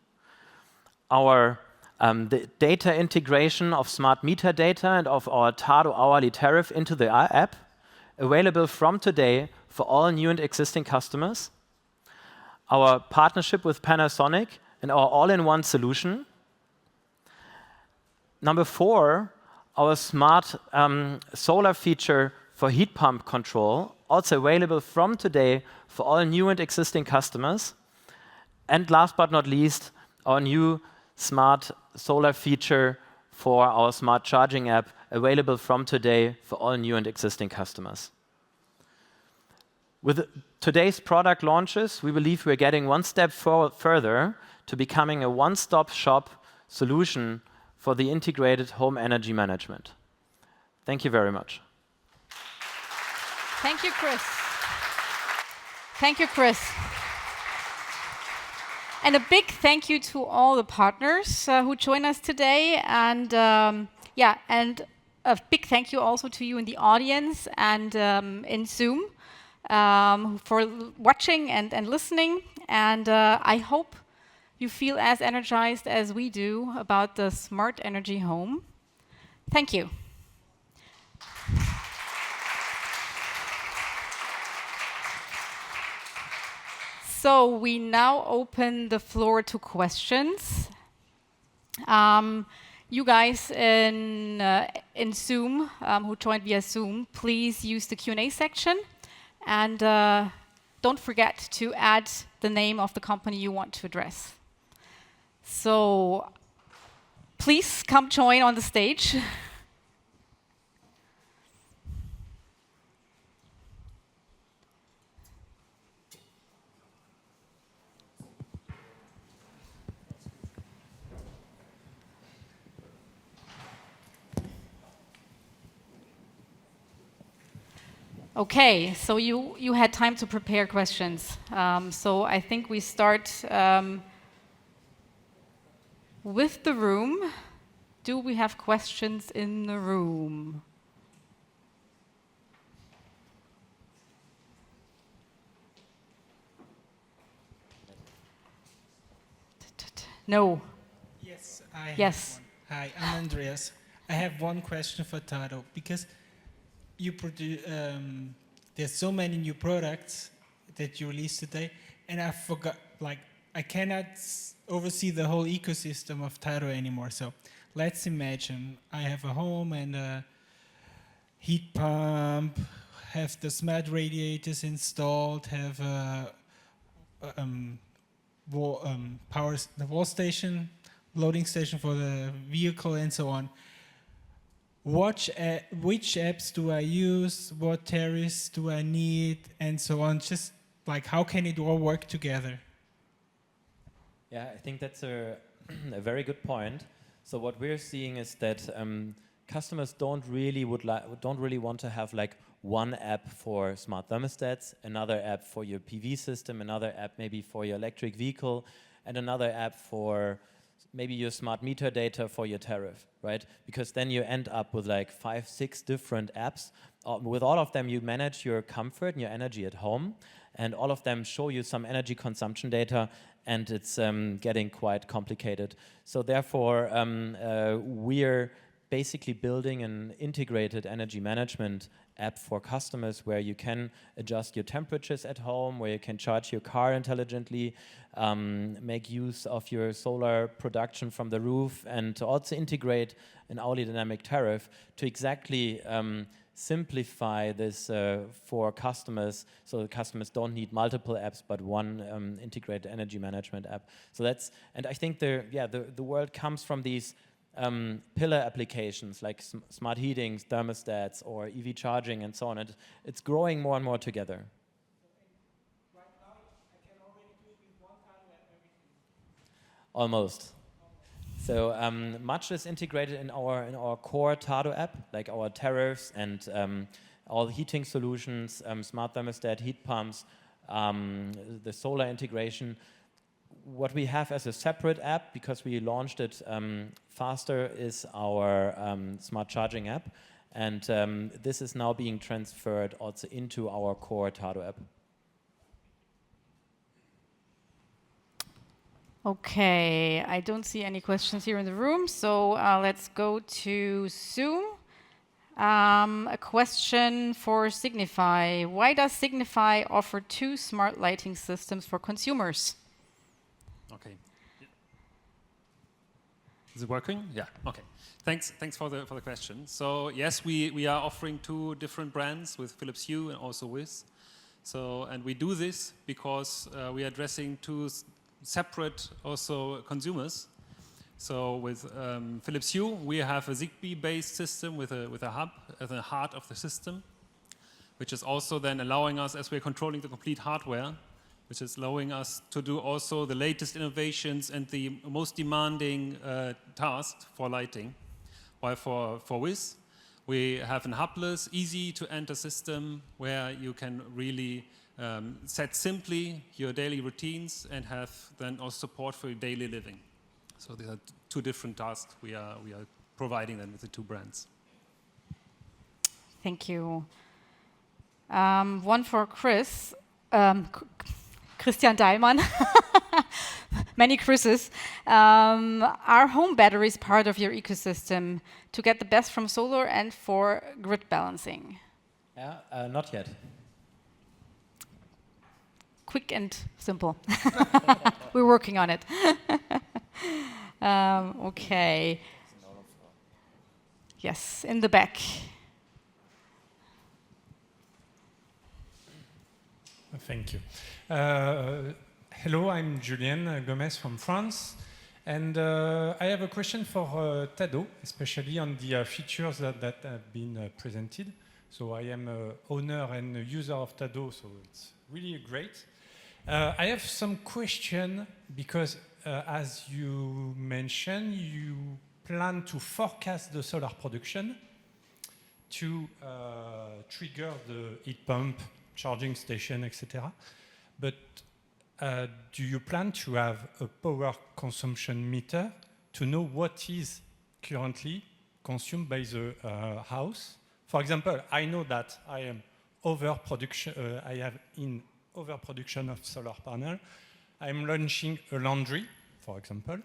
Our the data integration of smart meter data and of our tado hourly tariff into the app, available from today for all new and existing customers. Our partnership with Panasonic and our all-in-one solution. Number 4, our smart solar feature for heat pump control, also available from today for all new and existing customers. And last but not least, our new smart solar feature for our smart charging app, available from today for all new and existing customers. With today's product launches, we believe we're getting one step further to becoming a one-stop shop solution for the integrated home energy management. Thank you very much. Thank you, Chris. Thank you, Chris. And a big thank you to all the partners who joined us today. And and a big thank you also to you in the audience and in Zoom for watching and listening. And I hope you feel as energized as we do about the smart energy home. Thank you. So we now open the floor to questions. You guys in Zoom, who joined via Zoom, please use the Q&A section. And don't forget to add the name of the company you want to address. So please come join on the stage. Okay, so you had time to prepare questions. So I think we start with the room. Do we have questions in the room? No. Yes, I have Yes. one. Hi, I'm Andreas. I have one question for Tado, because you produce, there's so many new products that you released today, and I forgot, like, I cannot oversee the whole ecosystem of Tado anymore. So let's imagine I have a home and a heat pump, have the smart radiators installed, have a the wall station, loading station for the vehicle, and so on. Which apps do I use? What tariffs do I need? And so on. Just like, how can it all work together? Yeah, I think that's a very good point. So what we're seeing is that customers don't really want to have like one app for smart thermostats, another app for your PV system, another app maybe for your electric vehicle, and another app for maybe your smart meter data for your tariff, right? Because then you end up with like 5, 6 different apps. With all of them, you manage your comfort and your energy at home, and all of them show you some energy consumption data, and it's getting quite complicated. So therefore, we're basically building an integrated energy management app for customers where you can adjust your temperatures at home, where you can charge your car intelligently, make use of your solar production from the roof, and to also integrate an hourly dynamic tariff to exactly simplify this for customers, so that customers don't need multiple apps but one integrated energy management app. So that's, and I think the world comes from these pillar applications like smart heating, thermostats, or EV charging, and so on. It's growing more and more together. Right now, I can already do it with one tado app, everything. Almost. So much is integrated in our core tado app, like our tariffs and all heating solutions, smart thermostat, heat pumps, the solar integration. What we have as a separate app, because we launched it faster, is our smart charging app. And this is now being transferred also into our core tado app. Okay, I don't see any questions here in the room, so let's go to Zoom. A question for Signify. Why does Signify offer 2 smart lighting systems for consumers? Okay. Is it working? Yeah. Okay. Thanks for the question. So yes, we are offering 2 different brands with Philips Hue and also Wiz. So, and we do this because we are addressing 2 separate also consumers. So with Philips Hue, we have a Zigbee-based system with a hub at the heart of the system, which is also then allowing us, as we're controlling the complete hardware, which is allowing us to do also the latest innovations and the most demanding tasks for lighting. While for Wiz, we have a hubless, easy-to-enter system where you can really set simply your daily routines and have then also support for your daily living. So these are 2 different tasks we are providing then with the 2 brands. Thank you. One for Chris. Christian Dahlmann. Many Chris's. Are home batteries part of your ecosystem to get the best from solar and for grid balancing? Not yet. Quick and simple. We're working on it. Okay. Yes, in the back. Thank you. Hello, I'm Julien Gomez from France. And I have a question for tado, especially on the features that have been presented. So I am an owner and a user of tado, so it's really great. I have some question because, as you mentioned, you plan to forecast the solar production to trigger the heat pump, charging station, etc. But do you plan to have a power consumption meter to know what is currently consumed by the house? For example, I know that I am overproduction. I have in overproduction of solar panel. I'm launching a laundry, for example,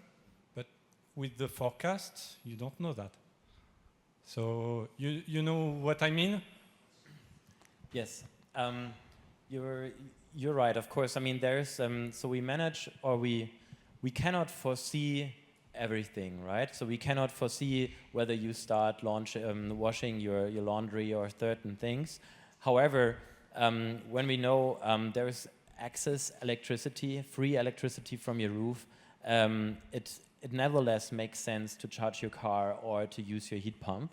but with the forecast, you don't know that. So you know what I mean? Yes. You're right, of course. I mean, there's so we manage, or we cannot foresee everything, right? So we cannot foresee whether you start washing your laundry or certain things. However, when we know there is access electricity, free electricity from your roof, it nevertheless makes sense to charge your car or to use your heat pump.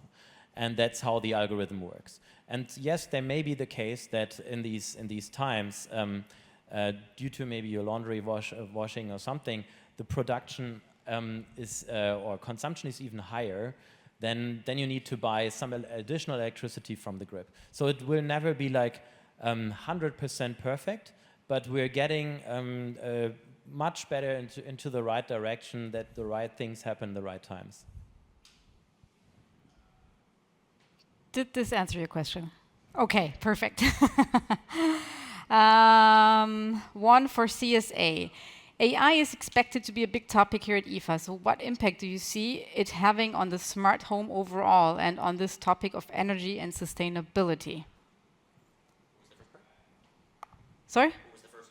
And that's how the algorithm works. And yes, there may be the case that in these times, due to maybe your laundry washing or something, the production or consumption is even higher. then you need to buy some additional electricity from the grid. So it will never be like 100% perfect, but we're getting much better into the right direction, that the right things happen in the right times. Did this answer your question? Okay, perfect. One for CSA. AI is expected to be a big topic here at IFA. So what impact do you see it having on the smart home overall and on this topic of energy and sustainability? Sorry? What was the first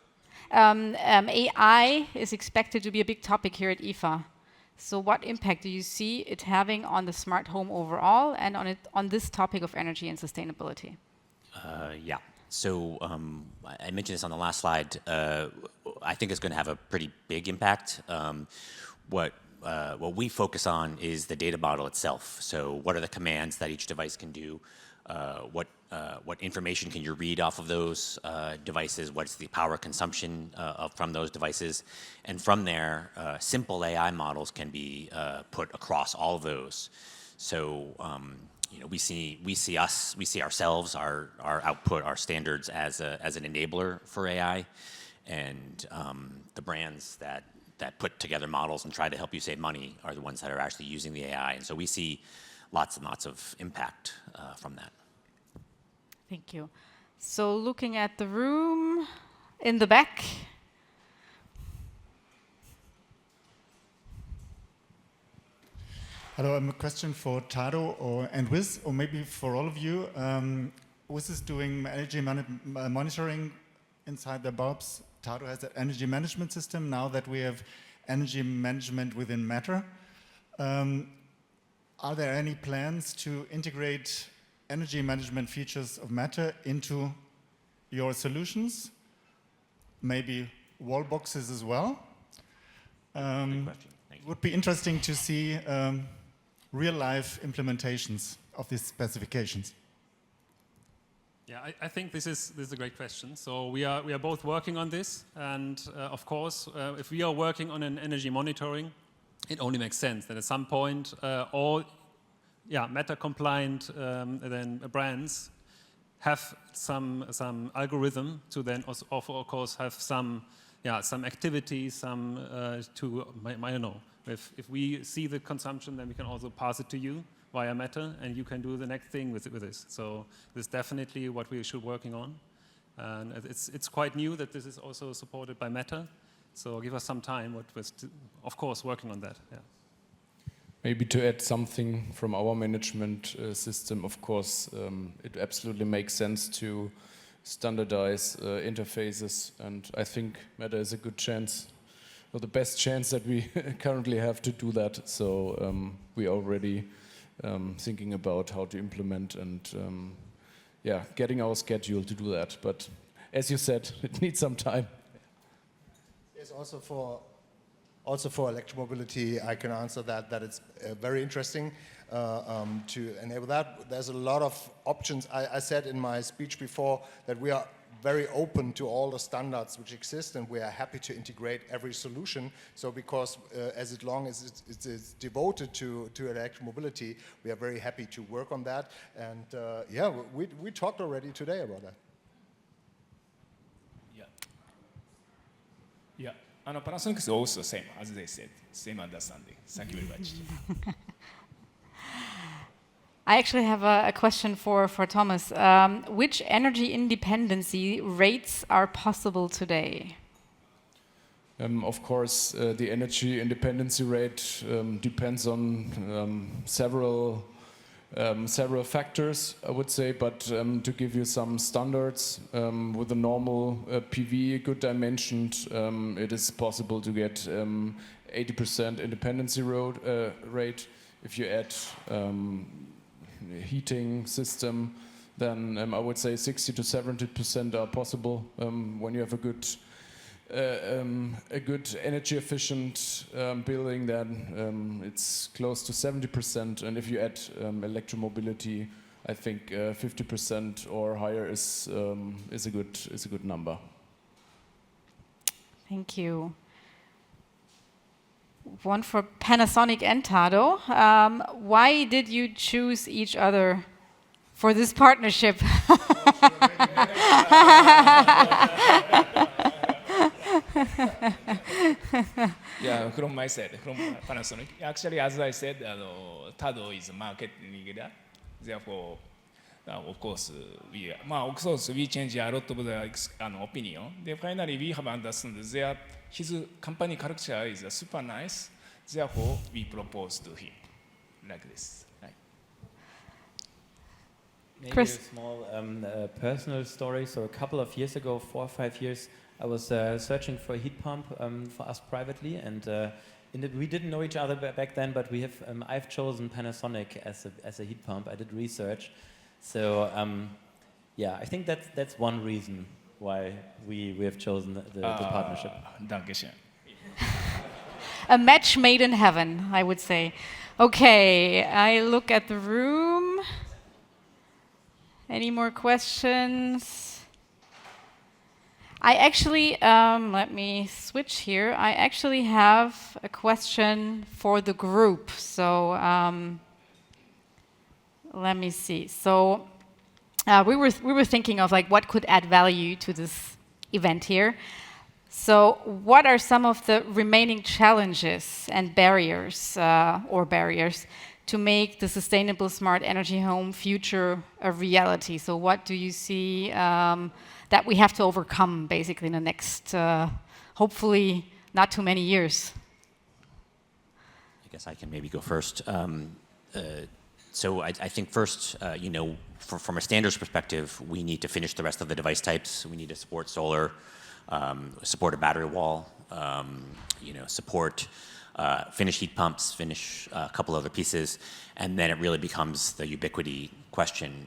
one? AI is expected to be a big topic here at IFA. So what impact do you see it having on the smart home overall and on this topic of energy and sustainability? Yeah. So I mentioned this on the last slide. I think it's going to have a pretty big impact. What we focus on is the data model itself. So what are the commands that each device can do? What information can you read off of those devices? What's the power consumption from those devices? And from there, simple AI models can be put across all of those. So we see ourselves, our output, our standards as an enabler for AI, and the brands that put together models and try to help you save money are the ones that are actually using the AI. And so we see lots and lots of impact from that. Thank you. So looking at the room in the back. Hello, I have a question for Tado and Wiz, or maybe for all of you. Wiz is doing energy monitoring inside the bulbs. Tado has an energy management system. Now that we have energy management within Matter, are there any plans to integrate energy management features of Matter into your solutions? Maybe wall boxes as well? Good question. Thank you. Would be interesting to see real-life implementations of these specifications. Yeah, I think this is a great question. So we are both working on this, and of course, if we are working on an energy monitoring, it only makes sense that at some point all Matter compliant then brands have some algorithm to then also of course have some activities, to I don't know, if we see the consumption, then we can also pass it to you via Matter, and you can do the next thing with this. So this is definitely what we should working on, and it's quite new that this is also supported by Matter. So give us some time. We're of course working on that. Yeah. Maybe to add something from our management system, of course, it absolutely makes sense to standardize interfaces, and I think Matter is a good chance, or the best chance that we currently have to do that. So we already thinking about how to implement and getting our schedule to do that. But as you said, it needs some time. Yes, also for electromobility, I can answer that it's very interesting to enable that. There's a lot of options. I said in my speech before that we are very open to all the standards which exist, and we are happy to integrate every solution. So because as long as it's devoted to electromobility, we are very happy to work on that. And we talked already today about that. Yeah, Panasonic is also same, as they said, same understanding. Thank you very much. I actually have a question for Thomas. Which energy independency rates are possible today? Of course, the energy independency rate depends on several factors, I would say. But to give you some standards, with a normal PV, good dimensioned, it is possible to get 80% independency rate. If you add heating system, then I would say 60 to 70% are possible when you have a good energy efficient building. Then it's close to 70%, and if you add electromobility, I think 50% or higher is a good number. Thank you. one for Panasonic and Tado. Why did you choose each other for this partnership? Yeah, from my side, from Panasonic. Actually, as I said, tado is a market leader. Therefore, of course, we change a lot of the opinion. Then finally, we have understood that his company culture is super nice. Therefore, we propose to him like this. Right. Maybe Chris? a small personal story. So a couple of years ago, 4 or 5 years, I was searching for a heat pump for us privately, and we didn't know each other back then, but I've chosen Panasonic as a heat pump. I did research. So yeah, I think that's one reason why we have chosen the partnership. Dankeschön. A match made in heaven, I would say. Okay, I look at the room. Any more questions? I actually, let me switch here. I actually have a question for the group. So let me see. So we were thinking of like what could add value to this event here. So what are some of the remaining challenges and barriers to make the sustainable smart energy home future a reality? So what do you see that we have to overcome basically in the next, hopefully not too many years? I guess I can maybe go first. So I think first, from a standards perspective, we need to finish the rest of the device types. We need to support solar, support a battery wall, support finish heat pumps, finish a couple other pieces, and then it really becomes the ubiquity question.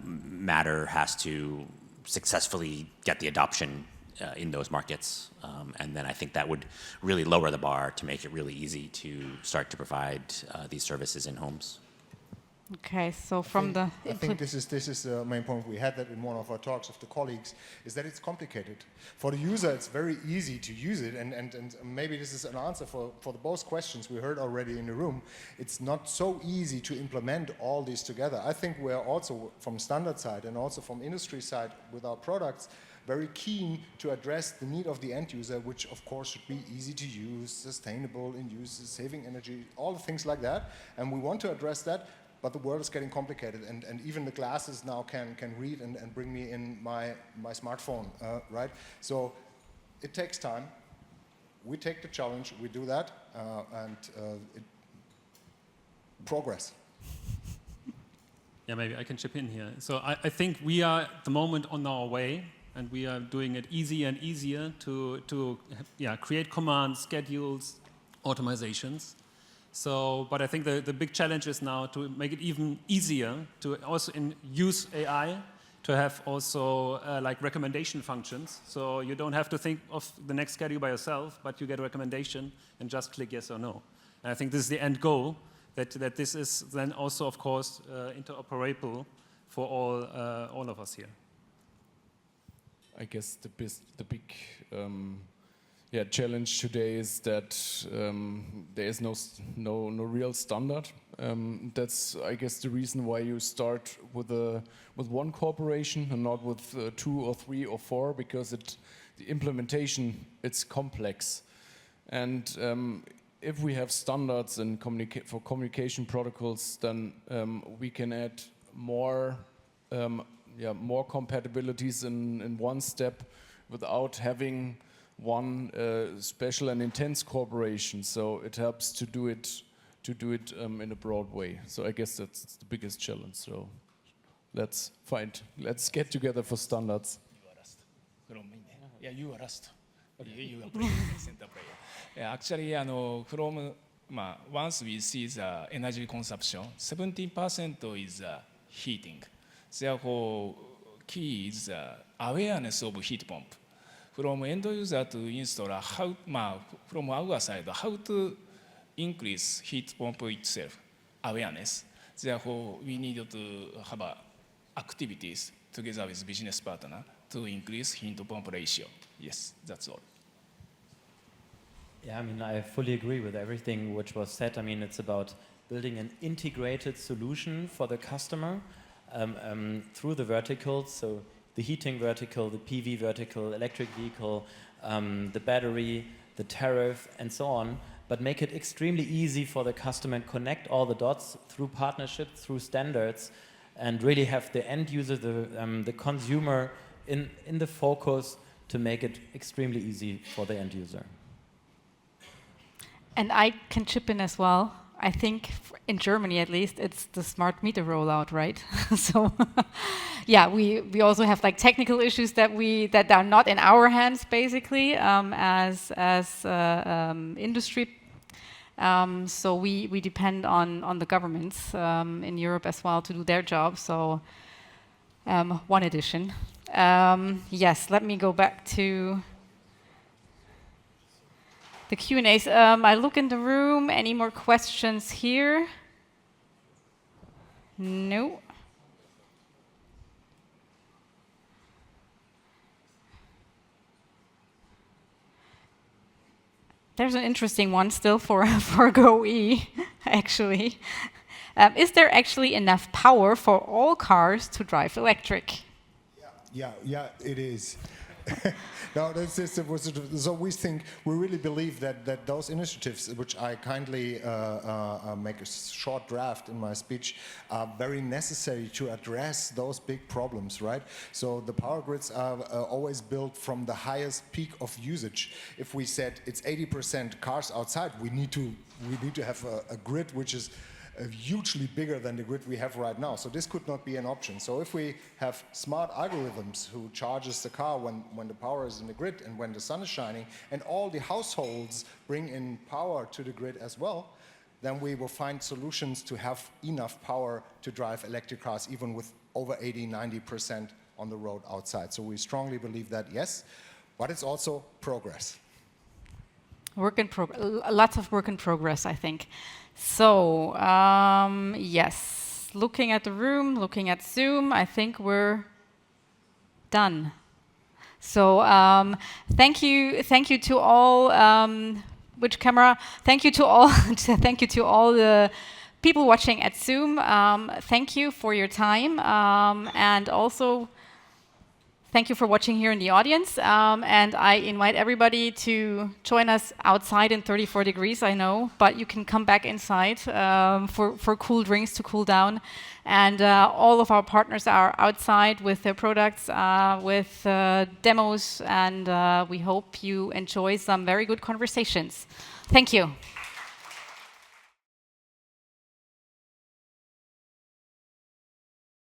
Matter has to successfully get the adoption in those markets, and then I think that would really lower the bar to make it really easy to start to provide these services in homes. Okay, so I think this is the main point. We had that in one of our talks with the colleagues, is that it's complicated. For the user, it's very easy to use it, and maybe this is an answer for the both questions we heard already in the room. It's not so easy to implement all these together. I think we're also, from standard side and also from industry side with our products, very keen to address the need of the end user, which of course should be easy to use, sustainable in use, saving energy, all the things like that. And we want to address that. But the world is getting complicated, and even the glasses now can read and bring me in my smartphone, right? So it takes time. We take the challenge, we do that, and progress. Yeah, maybe I can chip in here. So I think we are at the moment on our way, and we are doing it easier and easier to create commands, schedules, automatizations. So, but I think the big challenge is now to make it even easier to also use AI to have also like recommendation functions. So you don't have to think of the next schedule by yourself, but you get a recommendation and just click yes or no. And I think this is the end goal, that this is then also, of course, interoperable for all of us here. I guess the big challenge today is that there is no real standard. That's, I guess, the reason why you start with one corporation and not with 2 or 3 or 4, because the implementation, it's complex. And if we have standards and for communication protocols, then we can add more compatibilities in one step without having one special and intense corporation. So it helps to do it in a broad way. So I guess that's the biggest challenge. So let's get together for standards. You are last. You are center player. Actually, once we see the energy consumption, 17% is heating. Therefore, key is awareness of heat pump. From end user to installer, from our side, how to increase heat pump itself, awareness. Therefore, we need to have activities together with business partner to increase heat pump ratio. Yes, that's all. Yeah, I mean, I fully agree with everything which was said. I mean, it's about building an integrated solution for the customer through the verticals, so the heating vertical, the PV vertical, electric vehicle, the battery, the tariff, and so on, but make it extremely easy for the customer and connect all the dots through partnerships, through standards, and really have the end user, the consumer in the focus to make it extremely easy for the end user. And I can chip in as well. I think in Germany, at least, it's the smart meter rollout, right? So, yeah, we also have like technical issues that are not in our hands, basically, as industry. So we depend on the governments in Europe as well to do their job. So, one addition. Yes, let me go back to the Q&As. I look in the room. Any more questions here? No. There's an interesting one still for GoE, actually. Is there actually enough power for all cars to drive electric? Yeah, it is. No, so we really believe that those initiatives, which I kindly make a short draft in my speech, are very necessary to address those big problems, right? So the power grids are always built from the highest peak of usage. If we said it's 80% cars outside, we need to have a grid which is hugely bigger than the grid we have right now. So this could not be an option. So if we have smart algorithms who charges the car when the power is in the grid and when the sun is shining, and all the households bring in power to the grid as well, then we will find solutions to have enough power to drive electric cars, even with over 80–90% on the road outside. So we strongly believe that, yes, but it's also progress. Lots of work in progress, I think. So, yes, looking at the room, looking at Zoom, I think we're done. So, thank you to all. Which camera? Thank you to all. Thank you to all the people watching at Zoom. Thank you for your time, and also thank you for watching here in the audience. And I invite everybody to join us outside in 34 degrees, I know, but you can come back inside for cool drinks to cool down. And all of our partners are outside with their products, with demos, and we hope you enjoy some very good conversations. Thank you.